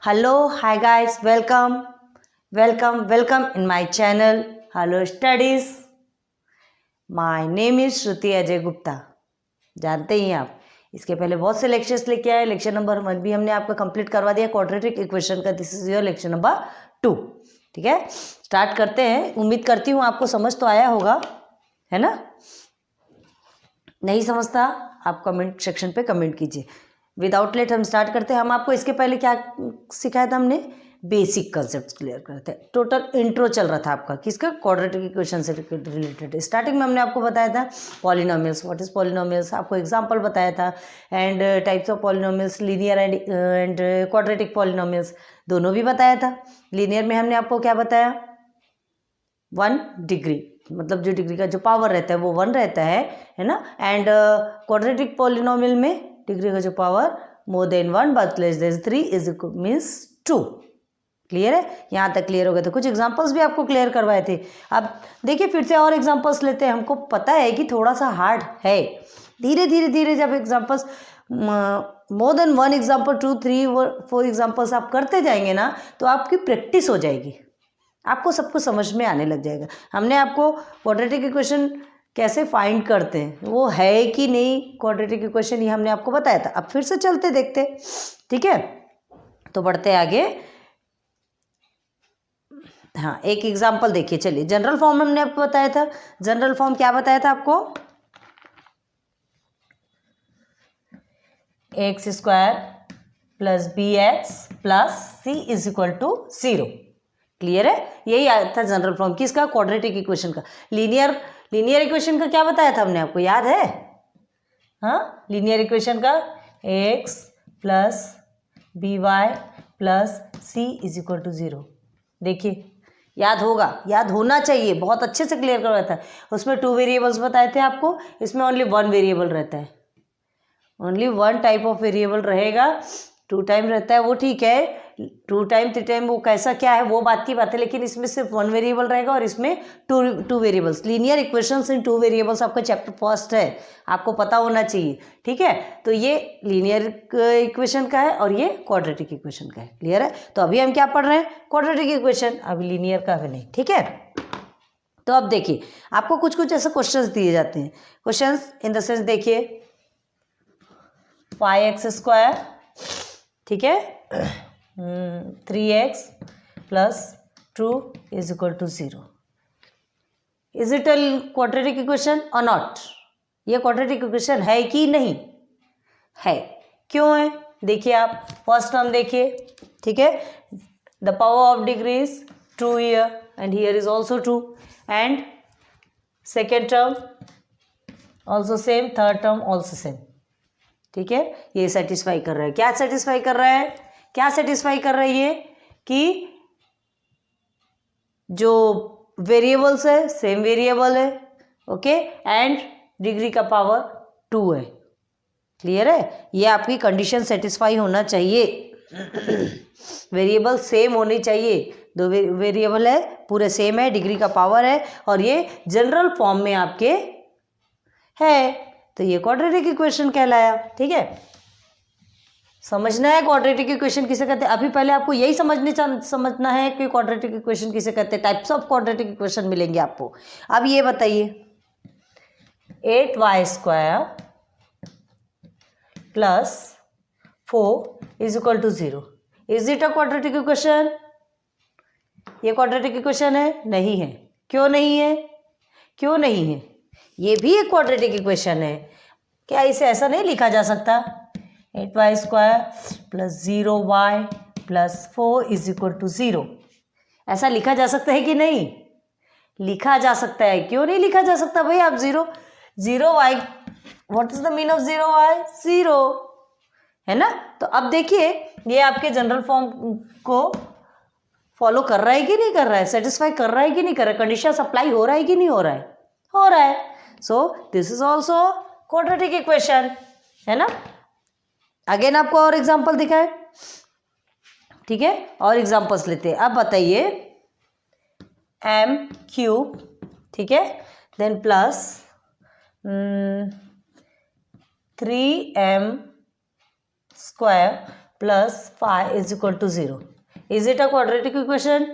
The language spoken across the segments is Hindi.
Hello, hi guys, welcome in my channel. Hello Studies. My name is श्रुति अजय गुप्ता. जानते ही आप इसके पहले बहुत से लेक्चर्स लेके आए. लेक्चर नंबर 1 भी हमने आपका कंप्लीट करवा दिया क्वाड्रेटिक इक्वेशन का. This is your lecture number 2. ठीक है, स्टार्ट करते हैं. उम्मीद करती हूँ आपको समझ तो आया होगा, है ना. नहीं समझता आप कमेंट सेक्शन पे कमेंट कीजिए. विदाउट लेट हम स्टार्ट करते हैं. हम आपको इसके पहले क्या सिखाया था, हमने बेसिक कंसेप्ट क्लियर करते हैं. टोटल इंट्रो चल रहा था आपका किसका, क्वाड्रेटिक इक्वेशन से रिलेटेड. स्टार्टिंग में हमने आपको बताया था पॉलिनोमियल्स, व्हाट इज पॉलिनोमियल्स, आपको एग्जांपल बताया था. And types of polynomials, linear and quadratic polynomials दोनों भी बताया था. लीनियर में हमने आपको क्या बताया, 1 डिग्री, मतलब जो डिग्री का जो पावर रहता है वो 1 रहता है ना. एंड क्वाड्रेटिक पॉलिनोमियल में डिग्री का जो power more than 1 but less than 3 is means 2. Clear है, यहाँ तक क्लियर हो गया. तो कुछ एग्जांपल्स भी आपको क्लियर करवाए थे. अब देखिए फिर से और एग्जांपल्स लेते हैं. हमको पता है कि थोड़ा सा हार्ड है. धीरे धीरे जब examples more than 1 example 2 3 4 examples आप करते जाएंगे ना, तो आपकी प्रैक्टिस हो जाएगी, आपको सब कुछ समझ में आने लग जाएगा. हमने आपको क्वाड्रेटिक इक्वेशन कैसे फाइंड करते हैं, वो है कि नहीं क्वाड्रेटिक इक्वेशन, ये हमने आपको बताया था. अब फिर से चलते देखते. ठीक है, तो बढ़ते आगे. हाँ, एक एग्जांपल देखिए. चलिए, जनरल फॉर्म हमने आपको बताया था. जनरल फॉर्म क्या बताया था आपको, x square plus b x plus c is equal to 0. Clear है, यही आया था जनरल फॉर्म किसका, क्वाड्रेटिक इक्वेशन का. लीनियर इक्वेशन का क्या बताया था हमने आपको, याद है. हाँ, लीनियर इक्वेशन का x plus b y plus c is equal to 0. देखिए, याद होगा, याद होना चाहिए, बहुत अच्छे से क्लियर करवाया था. उसमें 2 वेरिएबल्स बताए थे आपको, इसमें ओनली 1 वेरिएबल रहता है. ओनली 1 टाइप ऑफ वेरिएबल रहेगा. 2 टाइम रहता है वो ठीक है, 2 टाइम 3 टाइम वो कैसा क्या है वो बात की बात है. लेकिन इसमें सिर्फ 1 वेरिएबल रहेगा और इसमें टू वेरिएबल्स. लीनियर इक्वेशंस इन 2 वेरिएबल्स आपका चैप्टर फर्स्ट है, आपको पता होना चाहिए. ठीक है, तो ये लीनियर इक्वेशन का है और ये क्वाड्रेटिक इक्वेशन का है. क्लियर है, तो अभी हम क्या पढ़ रहे हैं, क्वाड्रेटिक इक्वेशन, अभी लीनियर का भी नहीं. ठीक है, तो अब देखिए आपको कुछ कुछ ऐसे क्वेश्चंस दिए जाते हैं. क्वेश्चंस इन द सेंस देखिए, 5x स्क्वायर, ठीक है, 3x plus 2 is equal to 0. Is it a quadratic equation और नॉट. ये क्वाड्रेटिक इक्वेशन है कि नहीं है, क्यों है. देखिए आप फर्स्ट टर्म देखिए. ठीक है, the power of degrees 2 here and here is also 2. And second term also same, third term also same. ठीक है, ये सेटिस्फाई कर रहा है. क्या सेटिस्फाई कर रहा है, क्या सेटिस्फाई कर रहा है ये, कि जो वेरिएबल्स है सेम वेरिएबल है. ओके, एंड डिग्री का पावर 2 है. क्लियर है, ये आपकी कंडीशन सेटिस्फाई होना चाहिए. वेरिएबल सेम होनी चाहिए. 2 वेरिएबल है, पूरे सेम है, डिग्री का पावर है और ये जनरल फॉर्म में आपके है, तो ये क्वाड्रेटिक इक्वेशन कहलाया. ठीक है, समझना है क्वाड्रेटिक इक्वेशन किसे कहते हैं. अभी पहले आपको यही समझना है कि क्वाड्रेटिक इक्वेशन किसे कहते हैं. टाइप्स ऑफ क्वाड्रेटिक इक्वेशन मिलेंगे आपको. अब ये बताइए, 8y square plus 4 is equal to 0. Is it a quadratic equation. ये क्वाड्रेटिक इक्वेशन है, नहीं है. क्यों नहीं है, क्यों नहीं है, ये भी एक क्वाड्रेटिक इक्वेशन है. क्या इसे ऐसा नहीं लिखा जा सकता, 8y square plus 0y plus 4 is equal to 0. ऐसा लिखा जा सकता है कि नहीं, लिखा जा सकता है. क्यों नहीं लिखा जा सकता भाई. आप 0y, what is the mean of 0y, 0 है ना. तो अब देखिए ये आपके जनरल फॉर्म को फॉलो कर रहा है कि नहीं कर रहा है, सेटिस्फाई कर रहा है कि नहीं कर रहा है, कंडीशन सप्लाई हो रहा है कि नहीं हो रहा है, हो रहा है. So this is also quadratic equation, है ना. अगेन आपको और एग्जांपल दिखाए. ठीक है, और एग्जांपल्स लेते हैं. अब बताइए, m क्यूब, ठीक है, then plus 3m square plus 5 is equal to 0। Is it a quadratic equation?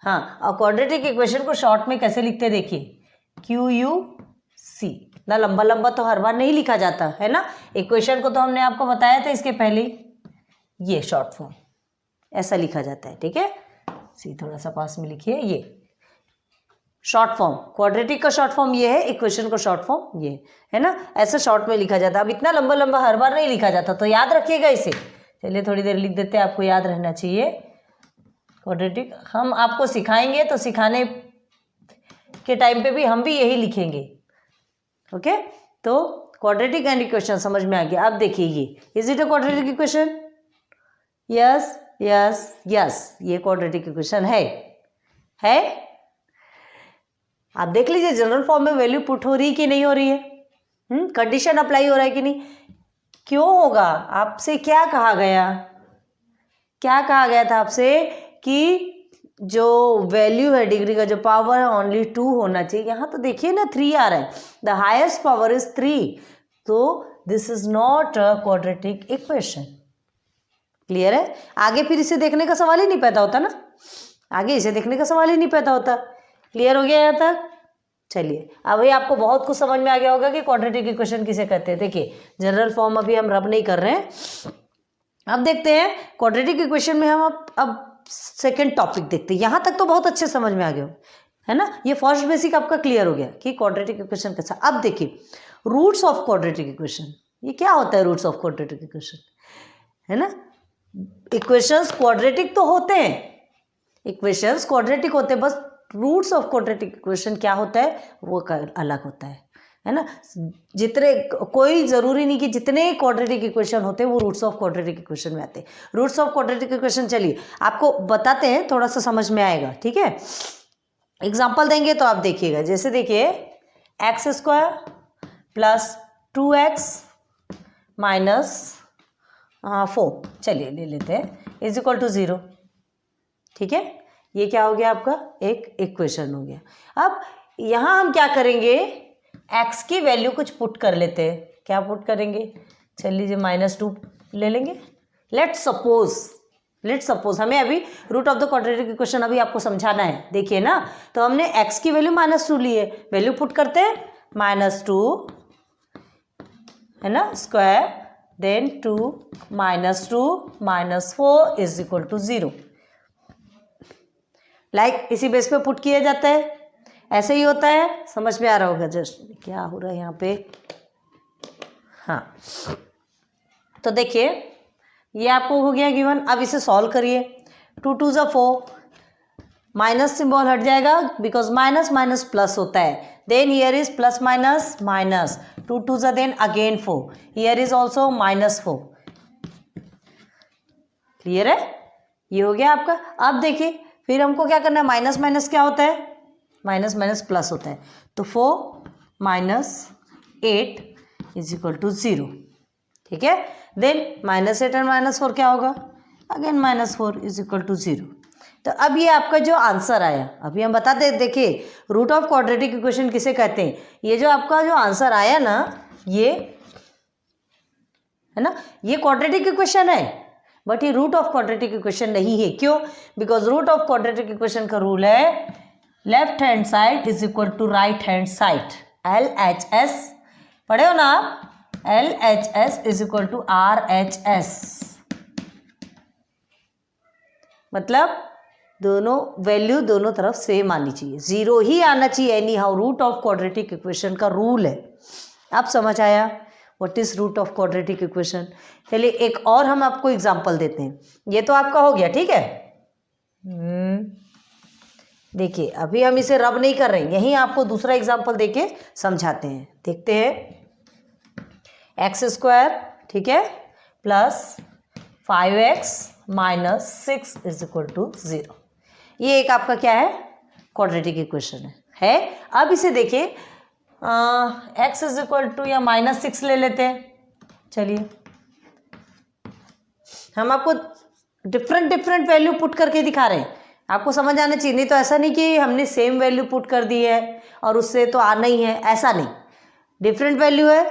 हाँ, और क्वाड्रेटिक इक्वेशन को शॉर्ट में कैसे लिखते हैं देखिए, QUC। ना लंबा लंबा तो हर बार नहीं लिखा जाता है ना, इक्वेशन को तो हमने आपको बताया था इसके पहले, ये शॉर्ट फॉर्म ऐसा लिखा जाता है, ठीक है। सी थोड़ा सा पास में लिखिए, ये शॉर्ट फॉर्म, क्वाड्रेटिक का शॉर्ट फॉर्म ये है, इक्वेशन का शॉर्ट फॉर्म ये है ना, ऐसा शॉर्ट में लिखा जाता है। अब इतना लंबा लंबा हर बार नहीं लिखा जाता, तो याद रखिएगा इसे। चलिए थोड़ी देर लिख देते हैं, आपको याद रहना चाहिए क्वाड्रेटिक। हम आपको सिखाएंगे तो सिखाने के टाइम पे भी हम भी यही लिखेंगे, ओके। तो क्वाड्रेटिक एंड इक्वेशन समझ में आ गया। अब देखिए ये, is it a quadratic equation? Yes yes yes, ये क्वाड्रेटिक इक्वेशन है। आप देख लीजिए जनरल फॉर्म में वैल्यू पुट हो रही कि नहीं हो रही है, कंडीशन अप्लाई हो रहा है कि नहीं। क्यों होगा? आपसे क्या कहा गया था आपसे कि जो वैल्यू है डिग्री का, जो पावर है ओनली 2 होना चाहिए। यहाँ तो देखिए ना 3 आ रहा है, द हाईएस्ट पावर इज 3, तो this is not a quadratic equation. Clear है? आगे फिर इसे देखने का सवाल ही नहीं पैदा होता ना, आगे इसे देखने का सवाल ही नहीं पैदा होता। क्लियर हो गया यहाँ तक? चलिए अभी आपको बहुत कुछ समझ में आ गया होगा कि क्वाड्रेटिक इक्वेशन किसे कहते हैं। देखिए जनरल फॉर्म अभी हम रब नहीं कर रहे हैं, अब देखते हैं क्वाड्रेटिक इक्वेशन में हम अब सेकेंड टॉपिक देखते हैं। यहाँ तक तो बहुत अच्छे समझ में आ गया है ना, ये फर्स्ट बेसिक आपका क्लियर हो गया कि क्वाड्रेटिक इक्वेशन कैसा। अब देखिए रूट्स ऑफ क्वाड्रेटिक इक्वेशन, ये क्या होता है रूट्स ऑफ क्वाड्रेटिक इक्वेशन, है ना। इक्वेशंस क्वाड्रेटिक तो होते हैं, इक्वेशंस क्वाड्रेटिक होते हैं, बस रूट्स ऑफ क्वाड्रेटिक इक्वेशन क्या होता है वो अलग होता है ना। जितने, कोई ज़रूरी नहीं कि जितने क्वाड्रेटिक इक्वेशन होते हैं वो रूट्स ऑफ क्वाड्रेटिक इक्वेशन में आते हैं। रूट्स ऑफ क्वाड्रेटिक इक्वेशन चलिए आपको बताते हैं, थोड़ा सा समझ में आएगा, ठीक है। एग्जांपल देंगे तो आप देखिएगा, जैसे देखिए x² प्लस 2x माइनस 4, चलिए ले लेते हैं, इज इक्वल टू 0, ठीक है। ये क्या हो गया आपका, एक इक्वेशन हो गया। अब यहाँ हम क्या करेंगे, x की वैल्यू कुछ पुट कर लेते हैं। क्या पुट करेंगे, चल लीजिए -2 ले लेंगे। लेट्स सपोज हमें अभी root of the quadratic equation अभी आपको समझाना है, देखिए ना। तो हमने x की वैल्यू -2 ली है, वैल्यू पुट करते हैं -2 है ना square, then 2 - 4 is equal to 0। Like इसी बेस पे पुट किया जाता है, ऐसे ही होता है, समझ में आ रहा होगा। जस्ट क्या हो रहा है यहाँ पे, हाँ तो देखिए ये आपको हो गया गिवन। अब इसे सॉल्व करिए, 2 2 ज़ा 4, माइनस सिंबल हट जाएगा बिकॉज माइनस माइनस प्लस होता है, then here is plus minus minus, 2 2 ज़ा then again 4, here is also -4। Clear है, ये हो गया आपका। अब देखिए फिर हमको क्या करना है, माइनस माइनस क्या होता है, माइनस माइनस प्लस होता है, तो 4 - 8 इज इक्वल टू 0, ठीक है। देन -8 और -4 क्या होगा, अगेन -4 इज इक्वल टू 0। तो अब ये आपका जो आंसर आया, अभी हम बताते हैं, देखिए रूट ऑफ क्वाड्रेटिक इक्वेशन किसे कहते हैं। ये जो आपका जो आंसर आया ना, ये है ना, ये क्वाड्रेटिक इक्वेशन है, बट ये रूट ऑफ क्वाड्रेटिक इक्वेशन नहीं है। क्यों? Because root of quadratic equation का रूल है left hand side is equal to right hand side, LHS पढ़े हो ना आप, LHS is equal to RHS, मतलब दोनों वैल्यू दोनों तरफ सेम आनी चाहिए, 0 ही आना चाहिए anyhow. Root of quadratic equation का रूल है। आप समझ आया what is root of quadratic equation. चलिए एक और हम आपको एग्जांपल देते हैं, ये तो आपका हो गया, ठीक है। देखिए अभी हम इसे रब नहीं कर रहे हैं, यहीं आपको दूसरा एग्जांपल देके समझाते हैं। देखते हैं x², ठीक है, plus 5x minus 6 is equal to 0। ये एक आपका क्या है, क्वाड्रेटिक इक्वेशन है। अब इसे देखिए x इज इक्वल टू या -6 ले लेते हैं। चलिए हम आपको डिफरेंट वैल्यू पुट करके दिखा रहे हैं, आपको समझ आना चाहिए। नहीं तो ऐसा नहीं कि हमने सेम वैल्यू पुट कर दी है और उससे तो आना ही है, ऐसा नहीं। डिफरेंट वैल्यू है,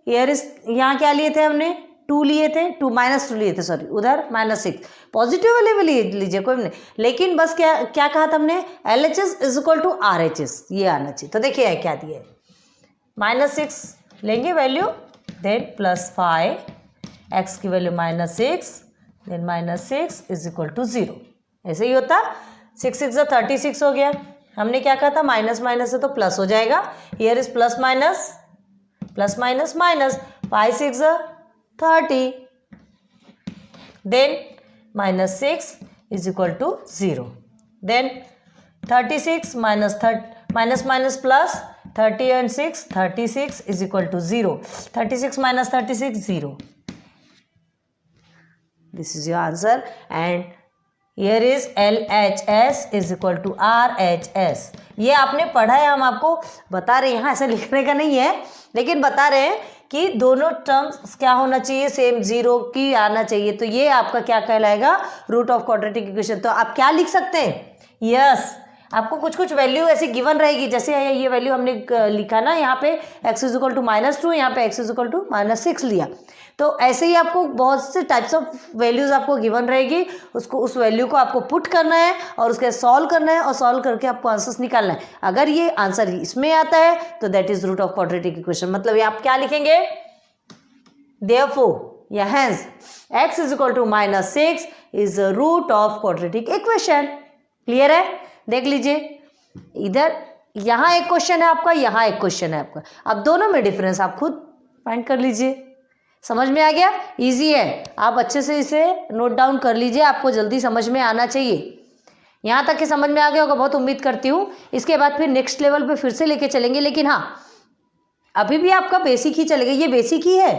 ईयर इज, यहाँ क्या लिए थे हमने 2 लिए थे, -2 लिए थे, सॉरी, उधर -6, पॉजिटिव वाले भी लीजिए, कोई नहीं, लेकिन बस क्या क्या कहा था हमने, LHS is equal to RHS, ये आना चाहिए। तो देखिए क्या दिया है, -6 लेंगे वैल्यू, देन +5, x की value -6, then -6 is equal to 0, ऐसे ही होता। 6 6 36 हो गया। हमने क्या कहा था, माइनस माइनस है तो प्लस हो जाएगा, here is plus minus, plus minus minus, 5 6 30, then -6 is equal to 0, then 36 minus minus plus 30 and 6, 36 is equal to 0, 36 minus 36 0, this is your answer. And here is LHS is equal to RHS। ये आपने पढ़ा है, हम आपको बता रहे हैं, यहाँ ऐसे लिखने का नहीं है, लेकिन बता रहे हैं कि दोनों टर्म्स क्या होना चाहिए, सेम 0 की आना चाहिए। तो ये आपका क्या कहलाएगा, रूट ऑफ क्वाड्रेटिक इक्वेशन। तो आप क्या लिख सकते हैं, यस, आपको कुछ कुछ वैल्यू ऐसी गिवन रहेगी, जैसे ये वैल्यू हमने लिखा ना, यहाँ पे x इज इक्वल टू -2, यहाँ पे x इज इक्वल टू -6 लिया। तो ऐसे ही आपको बहुत से टाइप्स ऑफ वैल्यूज आपको गिवन रहेगी, उसको उस वैल्यू को आपको पुट करना है और उसके सॉल्व करना है, और सॉल्व करके आपको आंसर्स निकालना है। अगर ये आंसर इसमें आता है तो that is root of quadratic equation. मतलब ये आप क्या लिखेंगे, देयरफॉर या hence x is equal to -6 is root of quadratic equation. Clear है, देख लीजिए, इधर यहाँ एक क्वेश्चन है आपका, यहाँ एक क्वेश्चन है आपका, अब दोनों में डिफरेंस आप खुद फाइंड कर लीजिए। समझ में आ गया, इजी है, आप अच्छे से इसे नोट डाउन कर लीजिए, आपको जल्दी समझ में आना चाहिए। यहाँ तक कि समझ में आ गया होगा, बहुत उम्मीद करती हूँ। इसके बाद फिर नेक्स्ट लेवल पे फिर से लेके चलेंगे, लेकिन हाँ अभी भी आपका बेसिक ही चलेगा, ये बेसिक ही है।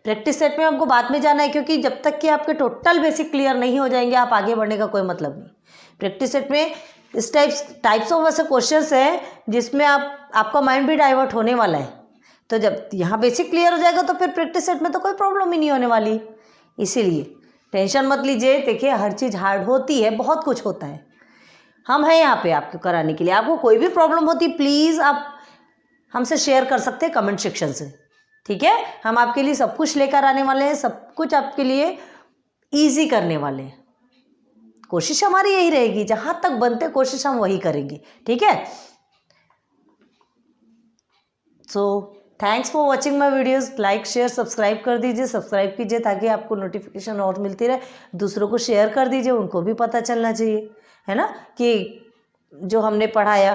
प्रैक्टिस सेट में हमको बाद में जाना है, क्योंकि जब तक कि आपके टोटल बेसिक क्लियर नहीं हो जाएंगे आप आगे बढ़ने का कोई मतलब नहीं। प्रैक्टिस सेट में इस टाइप्स ऑफ ऐसे क्वेश्चंस हैं जिसमें आपका माइंड भी डाइवर्ट होने वाला है। तो जब यहाँ बेसिक क्लियर हो जाएगा तो फिर प्रैक्टिस सेट में तो कोई प्रॉब्लम ही नहीं होने वाली। इसीलिए टेंशन मत लीजिए, देखिए हर चीज़ हार्ड होती है, बहुत कुछ होता है, हम हैं यहाँ पे आपको कराने के लिए। आपको कोई भी प्रॉब्लम होती प्लीज़ आप हमसे शेयर कर सकते हैं कमेंट सेक्शन से, ठीक है। हम आपके लिए सब कुछ लेकर आने वाले हैं, सब कुछ आपके लिए ईजी करने वाले हैं। कोशिश हमारी यही रहेगी, जहाँ तक बनते कोशिश हम वही करेंगे, ठीक है। सो thanks for watching my videos, like share subscribe कर दीजिए, सब्सक्राइब कीजिए ताकि आपको नोटिफिकेशन और मिलती रहे। दूसरों को शेयर कर दीजिए, उनको भी पता चलना चाहिए, है ना, कि जो हमने पढ़ाया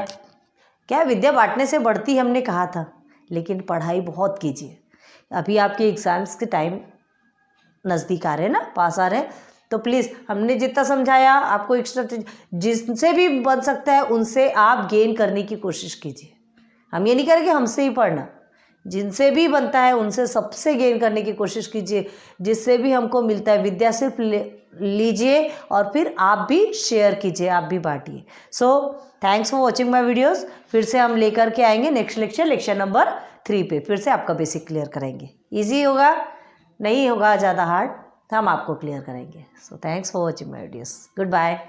क्या विद्या बांटने से बढ़ती, हमने कहा था, लेकिन पढ़ाई बहुत कीजिए। अभी आपके एग्ज़ाम्स के टाइम नज़दीक आ रहे हैं ना, पास आ रहे हैं, तो प्लीज़ हमने जितना समझाया आपको एक्स्ट्रा जिनसे भी बन सकता है उनसे आप गेन करने की कोशिश कीजिए। हम ये नहीं करें कि हमसे ही पढ़ना, जिनसे भी बनता है उनसे सबसे गेन करने की कोशिश कीजिए। जिससे भी हमको मिलता है विद्या सिर्फ लीजिए और फिर आप भी शेयर कीजिए, आप भी बांटिए। So thanks for watching my videos. फिर से हम लेकर के आएंगे नेक्स्ट लेक्चर नंबर 3 पे, फिर से आपका बेसिक क्लियर करेंगे। ईजी होगा, नहीं होगा ज़्यादा हार्ड, हम आपको क्लियर करेंगे। So thanks for watching my videos, good bye.